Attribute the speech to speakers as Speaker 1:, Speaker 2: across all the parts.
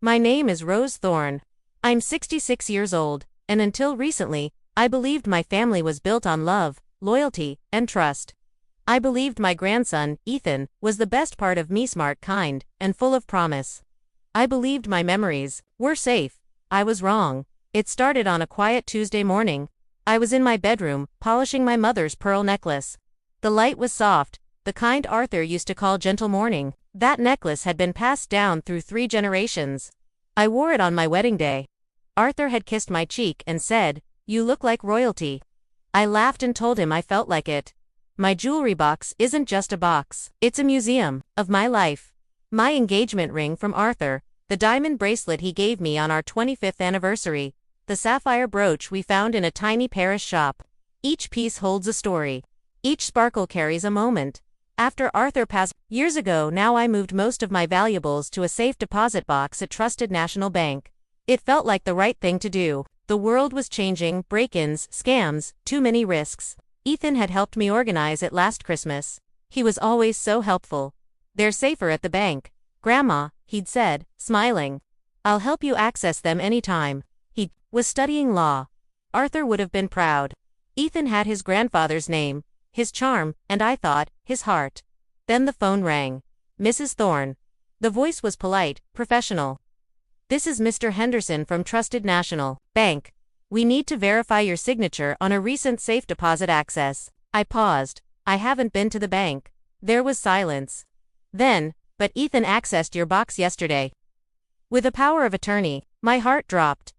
Speaker 1: My name is Rose Thorne. I'm 66 years old, and until recently, I believed my family was built on love, loyalty, and trust. I believed my grandson, Ethan, was the best part of me, smart, kind, and full of promise. I believed my memories were safe. I was wrong. It started on a quiet Tuesday morning. I was in my bedroom, polishing my mother's pearl necklace. The light was soft, the kind Arthur used to call gentle morning. That necklace had been passed down through 3 generations. I wore it on my wedding day. Arthur had kissed my cheek and said, "You look like royalty." I laughed and told him I felt like it. My jewelry box isn't just a box, it's a museum of my life. My engagement ring from Arthur, the diamond bracelet he gave me on our 25th anniversary, the sapphire brooch we found in a tiny Paris shop. Each piece holds a story. Each sparkle carries a moment. After Arthur passed years ago, now I moved most of my valuables to a safe deposit box at Trusted National Bank. It felt like the right thing to do. The world was changing, break-ins, scams, too many risks. Ethan had helped me organize it last Christmas. He was always so helpful. "They're safer at the bank, Grandma," he'd said, smiling. "I'll help you access them anytime." He was studying law. Arthur would have been proud. Ethan had his grandfather's name, his charm, and I thought, his heart. Then the phone rang. "Mrs. Thorne." The voice was polite, professional. "This is Mr. Henderson from Trusted National Bank. We need to verify your signature on a recent safe deposit access." I paused. "I haven't been to the bank." There was silence. Then, "But Ethan accessed your box yesterday with a power of attorney." My heart dropped.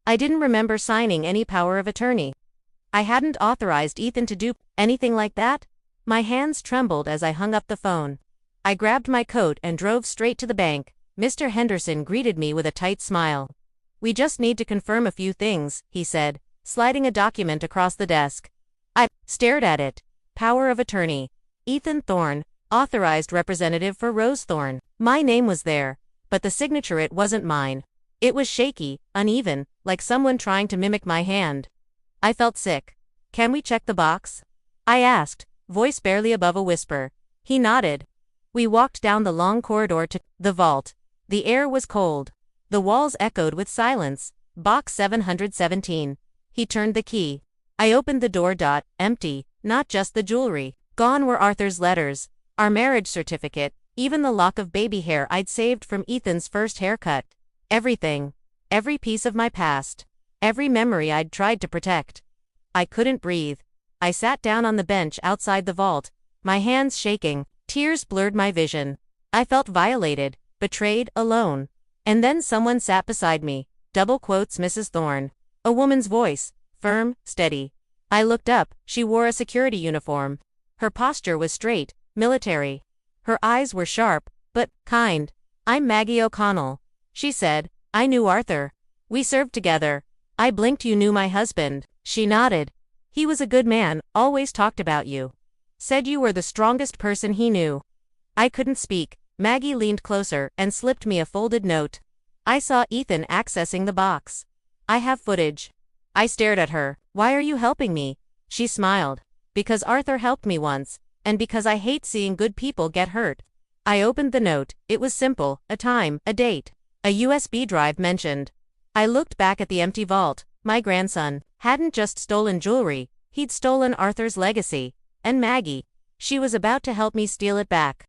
Speaker 1: I didn't remember signing any power of attorney. I hadn't authorized Ethan to do anything like that. My hands trembled as I hung up the phone. I grabbed my coat and drove straight to the bank. Mr. Henderson greeted me with a tight smile. "We just need to confirm a few things," he said, sliding a document across the desk. I stared at it. Power of attorney. Ethan Thorne, authorized representative for Rose Thorne. My name was there, but the signature, it wasn't mine. It was shaky, uneven, like someone trying to mimic my hand. I felt sick. "Can we check the box?" I asked, voice barely above a whisper. He nodded. We walked down the long corridor to the vault. The air was cold. The walls echoed with silence. "Box 717. He turned the key. I opened the door. Empty, not just the jewelry. Gone were Arthur's letters, our marriage certificate, even the lock of baby hair I'd saved from Ethan's first haircut. Everything. Every piece of my past. Every memory I'd tried to protect. I couldn't breathe. I sat down on the bench outside the vault, my hands shaking. Tears blurred my vision. I felt violated, betrayed, alone. And then someone sat beside me. Double quotes, Mrs. Thorne. A woman's voice, firm, steady. I looked up. She wore a security uniform. Her posture was straight, military. Her eyes were sharp, but kind. "I'm Maggie O'Connell," she said. "I knew Arthur. We served together." I blinked. "You knew my husband?" She nodded. "He was a good man, always talked about you. Said you were the strongest person he knew." I couldn't speak. Maggie leaned closer and slipped me a folded note. I saw Ethan accessing the box. "I have footage." I stared at her. "Why are you helping me?" She smiled. "Because Arthur helped me once, and because I hate seeing good people get hurt." I opened the note. It was simple, a time, a date, a USB drive mentioned. I looked back at the empty vault. My grandson hadn't just stolen jewelry, he'd stolen Arthur's legacy. And Maggie. She was about to help me steal it back.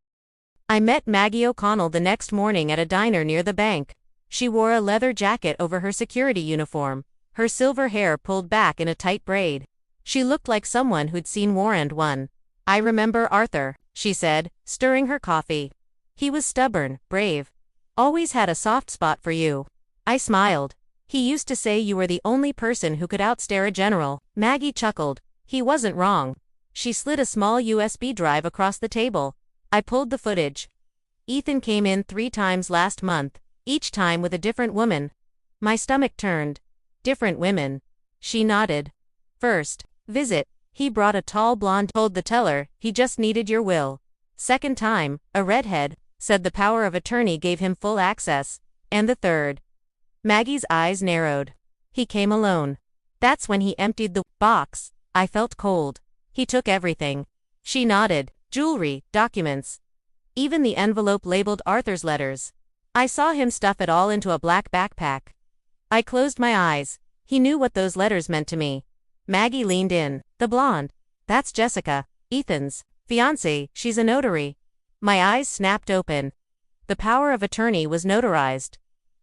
Speaker 1: I met Maggie O'Connell the next morning at a diner near the bank. She wore a leather jacket over her security uniform, her silver hair pulled back in a tight braid. She looked like someone who'd seen War and Won. "I remember Arthur," she said, stirring her coffee. "He was stubborn, brave. Always had a soft spot for you." I smiled. "He used to say you were the only person who could outstare a general." Maggie chuckled. "He wasn't wrong." She slid a small USB drive across the table. I pulled the footage. "Ethan came in 3 times last month, each time with a different woman." My stomach turned. "Different women?" She nodded. "First visit, he brought a tall blonde, told the teller he just needed your will. Second time, a redhead, said the power of attorney gave him full access. And the third." Maggie's eyes narrowed. "He came alone. That's when he emptied the box." I felt cold. "He took everything." She nodded. "Jewelry, documents. Even the envelope labeled Arthur's letters." I saw him stuff it all into a black backpack. I closed my eyes. He knew what those letters meant to me. Maggie leaned in. The blonde. That's Jessica, Ethan's fiancée. She's a notary. My eyes snapped open. The power of attorney was notarized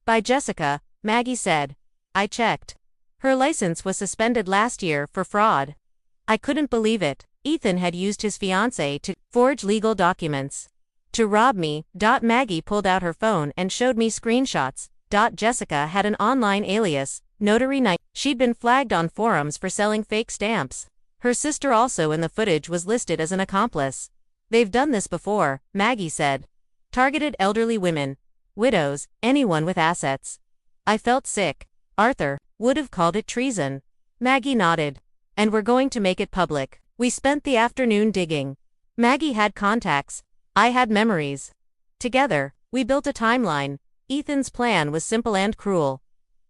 Speaker 1: by Jessica, Maggie said. I checked. Her license was suspended last year for fraud. I couldn't believe it. Ethan had used his fiancée to forge legal documents to rob me. Maggie pulled out her phone and showed me screenshots. Jessica had an online alias, Notary Night. She'd been flagged on forums for selling fake stamps. Her sister also in the footage was listed as an accomplice. They've done this before, Maggie said. Targeted elderly women, widows, anyone with assets. I felt sick. Arthur would have called it treason. Maggie nodded. And we're going to make it public. We spent the afternoon digging. Maggie had contacts. I had memories. Together, we built a timeline. Ethan's plan was simple and cruel.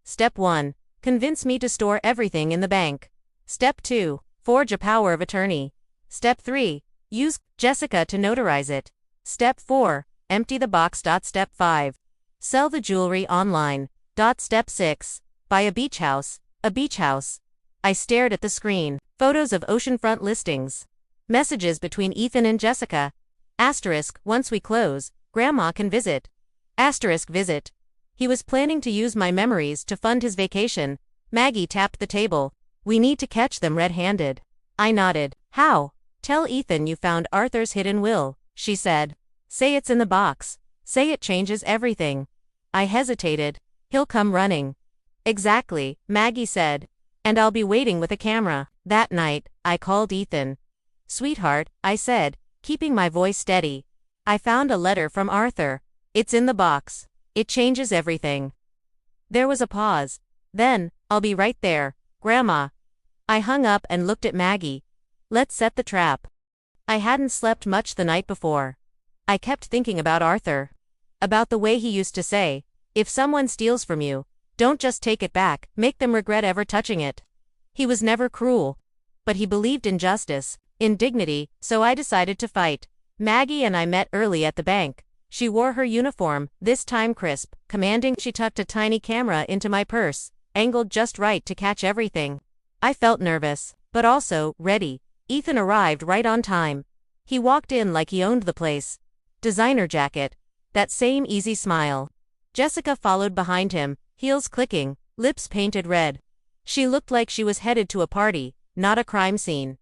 Speaker 1: Step 1. Convince me to store everything in the bank. Step 2. Forge a power of attorney. Step 3. Use Jessica to notarize it. Step 4. Empty the box. Step 5. Sell the jewelry online. Step 6. Buy a beach house. A beach house. I stared at the screen. Photos of oceanfront listings. Messages between Ethan and Jessica. Asterisk, once we close, Grandma can visit. Asterisk, visit. He was planning to use my memories to fund his vacation. Maggie tapped the table. We need to catch them red-handed. I nodded. How? Tell Ethan you found Arthur's hidden will, she said. Say it's in the box. Say it changes everything. I hesitated. He'll come running. Exactly, Maggie said. And I'll be waiting with a camera. That night, I called Ethan. Sweetheart, I said, keeping my voice steady. I found a letter from Arthur. It's in the box. It changes everything. There was a pause. Then, I'll be right there, Grandma. I hung up and looked at Maggie. Let's set the trap. I hadn't slept much the night before. I kept thinking about Arthur. About the way he used to say, if someone steals from you, don't just take it back, make them regret ever touching it. He was never cruel. But he believed in justice, in dignity, so I decided to fight. Maggie and I met early at the bank. She wore her uniform, this time crisp, commanding. She tucked a tiny camera into my purse, angled just right to catch everything. I felt nervous, but also ready. Ethan arrived right on time. He walked in like he owned the place. Designer jacket. That same easy smile. Jessica followed behind him, heels clicking, lips painted red. She looked like she was headed to a party, not a crime scene.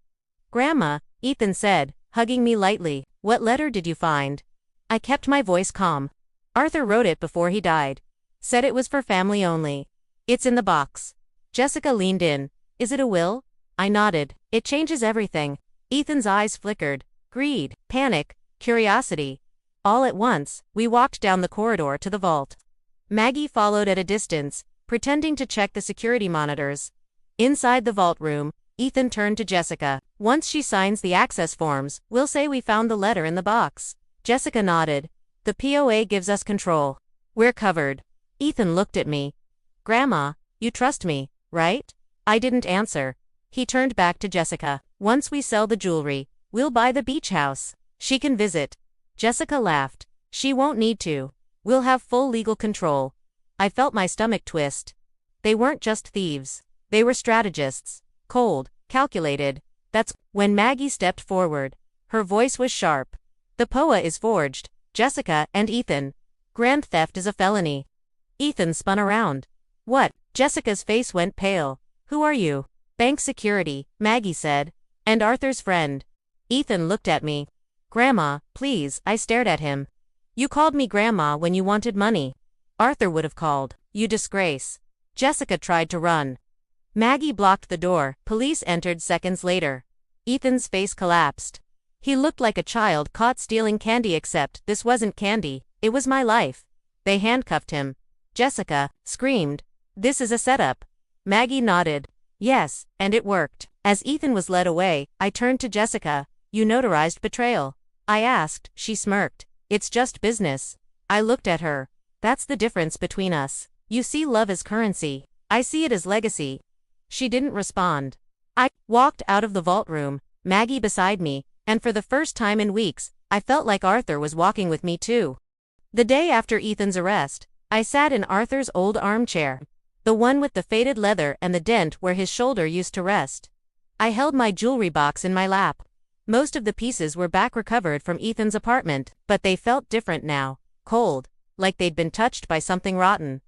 Speaker 1: Grandma, Ethan said, hugging me lightly, what letter did you find? I kept my voice calm. Arthur wrote it before he died. Said it was for family only. It's in the box. Jessica leaned in. Is it a will? I nodded. It changes everything. Ethan's eyes flickered. Greed, panic, curiosity. All at once, we walked down the corridor to the vault. Maggie followed at a distance, pretending to check the security monitors. Inside the vault room, Ethan turned to Jessica. Once she signs the access forms, we'll say we found the letter in the box. Jessica nodded. The POA gives us control. We're covered. Ethan looked at me. Grandma, you trust me, right? I didn't answer. He turned back to Jessica. Once we sell the jewelry, we'll buy the beach house. She can visit. Jessica laughed. She won't need to. We'll have full legal control. I felt my stomach twist. They weren't just thieves. They were strategists. Cold, calculated. That's when Maggie stepped forward. Her voice was sharp. The POA is forged, Jessica and Ethan. Grand theft is a felony. Ethan spun around. What? Jessica's face went pale. Who are you? Bank security, Maggie said. And Arthur's friend. Ethan looked at me. Grandma, please, I stared at him. You called me Grandma when you wanted money. Arthur would have called, you disgrace. Jessica tried to run. Maggie blocked the door. Police entered seconds later. Ethan's face collapsed. He looked like a child caught stealing candy, except this wasn't candy, it was my life. They handcuffed him. Jessica screamed. This is a setup. Maggie nodded. Yes, and it worked. As Ethan was led away, I turned to Jessica. You notarized betrayal? I asked. She smirked. It's just business. I looked at her. That's the difference between us. You see love as currency. I see it as legacy. She didn't respond. I walked out of the vault room, Maggie beside me, and for the first time in weeks, I felt like Arthur was walking with me too. The day after Ethan's arrest, I sat in Arthur's old armchair. The one with the faded leather and the dent where his shoulder used to rest. I held my jewelry box in my lap. Most of the pieces were back recovered from Ethan's apartment, but they felt different now, cold, like they'd been touched by something rotten.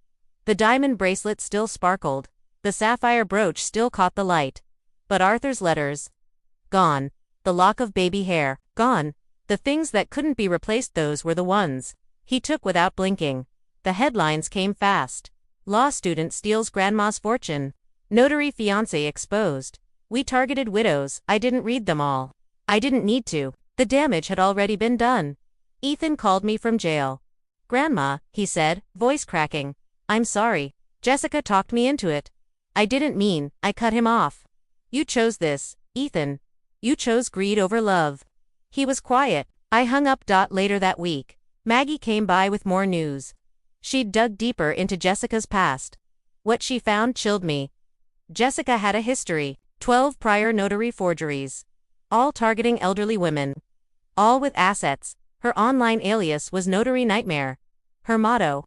Speaker 1: The diamond bracelet still sparkled. The sapphire brooch still caught the light. But Arthur's letters? Gone. The lock of baby hair? Gone. The things that couldn't be replaced, those were the ones he took without blinking. The headlines came fast. Law student steals grandma's fortune. Notary fiancé exposed. We targeted widows. I didn't read them all. I didn't need to. The damage had already been done. Ethan called me from jail. "Grandma," he said, voice cracking. "I'm sorry. Jessica talked me into it. I didn't mean." I cut him off. "You chose this, Ethan. You chose greed over love." He was quiet. I hung up. Later that week, Maggie came by with more news. She'd dug deeper into Jessica's past. What she found chilled me. Jessica had a history, 12 prior notary forgeries. All targeting elderly women. All with assets. Her online alias was Notary Nightmare. Her motto,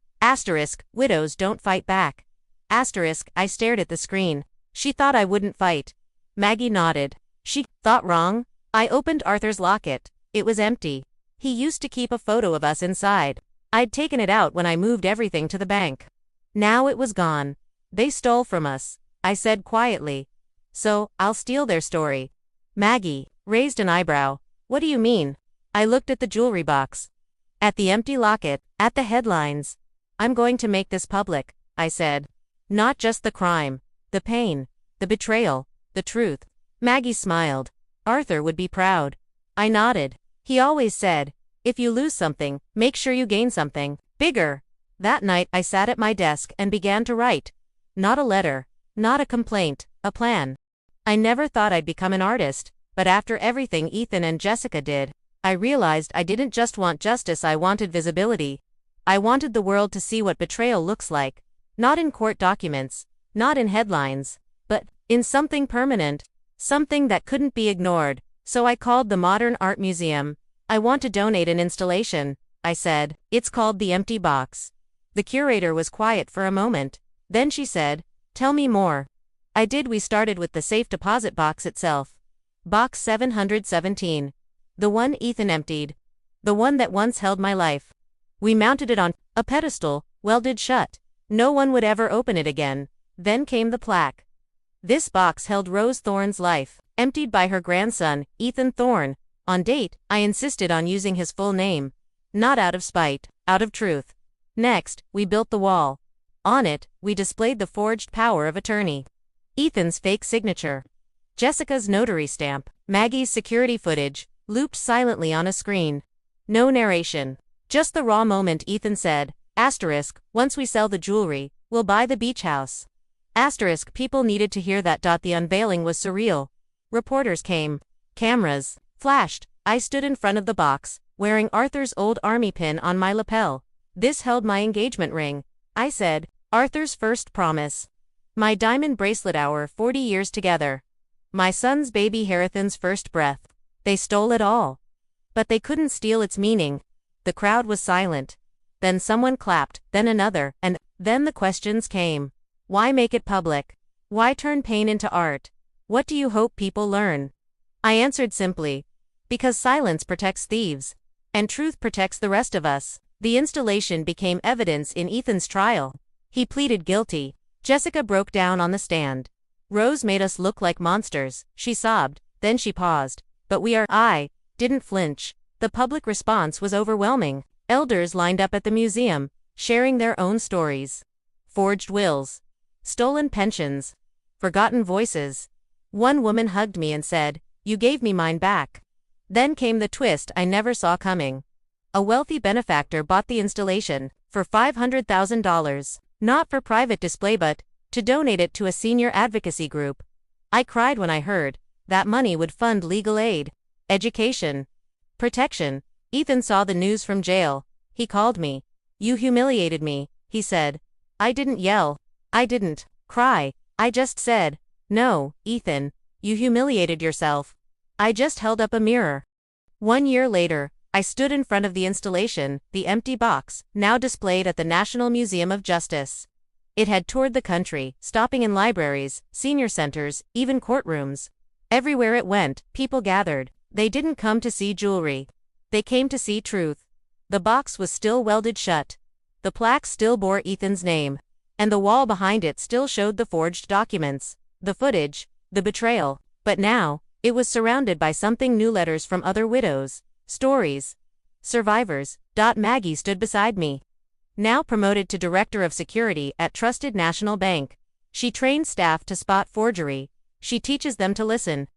Speaker 1: "widows don't fight back." I stared at the screen. She thought I wouldn't fight. Maggie nodded. She thought wrong. I opened Arthur's locket. It was empty. He used to keep a photo of us inside. I'd taken it out when I moved everything to the bank. Now it was gone. "They stole from us," I said quietly. "So, I'll steal their story." Maggie raised an eyebrow. "What do you mean?" I looked at the jewelry box. At the empty locket, at the headlines. "I'm going to make this public," I said. "Not just the crime. The pain. The betrayal. The truth." Maggie smiled. "Arthur would be proud." I nodded. He always said, "If you lose something, make sure you gain something bigger." That night I sat at my desk and began to write. Not a letter. Not a complaint. A plan. I never thought I'd become an artist, but after everything Ethan and Jessica did, I realized I didn't just want justice, I wanted visibility. I wanted the world to see what betrayal looks like. Not in court documents, not in headlines, but in something permanent. Something that couldn't be ignored. So I called the Modern Art Museum. "I want to donate an installation," I said. "It's called The Empty Box." The curator was quiet for a moment. Then she said, "Tell me more." I did. We started with the safe deposit box itself. Box 717. The one Ethan emptied. The one that once held my life. We mounted it on a pedestal, welded shut. No one would ever open it again. Then came the plaque. This box held Rose Thorne's life, emptied by her grandson, Ethan Thorne. On date, I insisted on using his full name. Not out of spite, out of truth. Next, we built the wall. On it, we displayed the forged power of attorney. Ethan's fake signature. Jessica's notary stamp. Maggie's security footage, looped silently on a screen. No narration. Just the raw moment. Ethan said, "Once we sell the jewelry, we'll buy the beach house." People needed to hear that. The unveiling was surreal. Reporters came. Cameras flashed. I stood in front of the box, wearing Arthur's old army pin on my lapel. This held my engagement ring. I said, "Arthur's first promise." My diamond bracelet, our 40 years together. My son's baby Harrison's first breath. They stole it all. But they couldn't steal its meaning. The crowd was silent. Then someone clapped, then another, and then the questions came. Why make it public? Why turn pain into art? What do you hope people learn? I answered simply, because silence protects thieves, and truth protects the rest of us. The installation became evidence in Ethan's trial. He pleaded guilty. Jessica broke down on the stand. Rose made us look like monsters, she sobbed, then she paused. But I didn't flinch. The public response was overwhelming. Elders lined up at the museum, sharing their own stories. Forged wills. Stolen pensions. Forgotten voices. One woman hugged me and said, "You gave me mine back." Then came the twist I never saw coming. A wealthy benefactor bought the installation for $500,000, not for private display but to donate it to a senior advocacy group. I cried when I heard that money would fund legal aid, education, protection. Ethan saw the news from jail. He called me. "You humiliated me," he said. I didn't yell. I didn't cry. I just said, "No, Ethan, you humiliated yourself." I just held up a mirror. 1 year later, I stood in front of the installation, the empty box, now displayed at the National Museum of Justice. It had toured the country, stopping in libraries, senior centers, even courtrooms. Everywhere it went, people gathered. They didn't come to see jewelry. They came to see truth. The box was still welded shut. The plaque still bore Ethan's name. And the wall behind it still showed the forged documents, the footage, the betrayal. But now, it was surrounded by something new: letters from other widows, stories, survivors. Maggie stood beside me. Now promoted to Director of Security at Trusted National Bank. She trains staff to spot forgery. She teaches them to listen.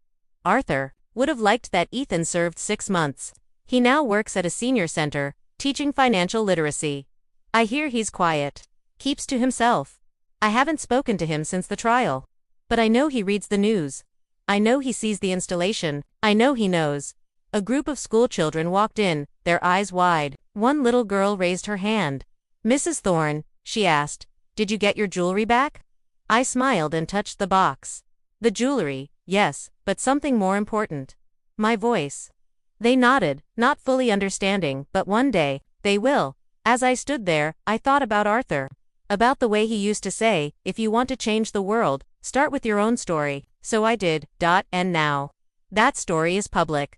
Speaker 1: Arthur would have liked that Ethan served 6 months. He now works at a senior center, teaching financial literacy. I hear he's quiet. Keeps to himself. I haven't spoken to him since the trial. But I know he reads the news. I know he sees the installation. I know he knows. A group of schoolchildren walked in, their eyes wide. One little girl raised her hand. "Mrs. Thorne," she asked, "did you get your jewelry back?" I smiled and touched the box. The jewelry, yes, but something more important. My voice. They nodded, not fully understanding, but one day, they will. As I stood there, I thought about Arthur. About the way he used to say, if you want to change the world, start with your own story. So I did. And now. That story is public.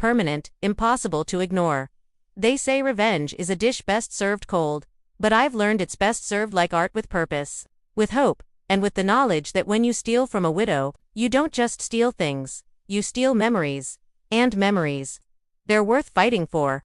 Speaker 1: Permanent, impossible to ignore. They say revenge is a dish best served cold. But I've learned it's best served like art, with purpose. With hope. And with the knowledge that when you steal from a widow, you don't just steal things. You steal memories. And memories. They're worth fighting for.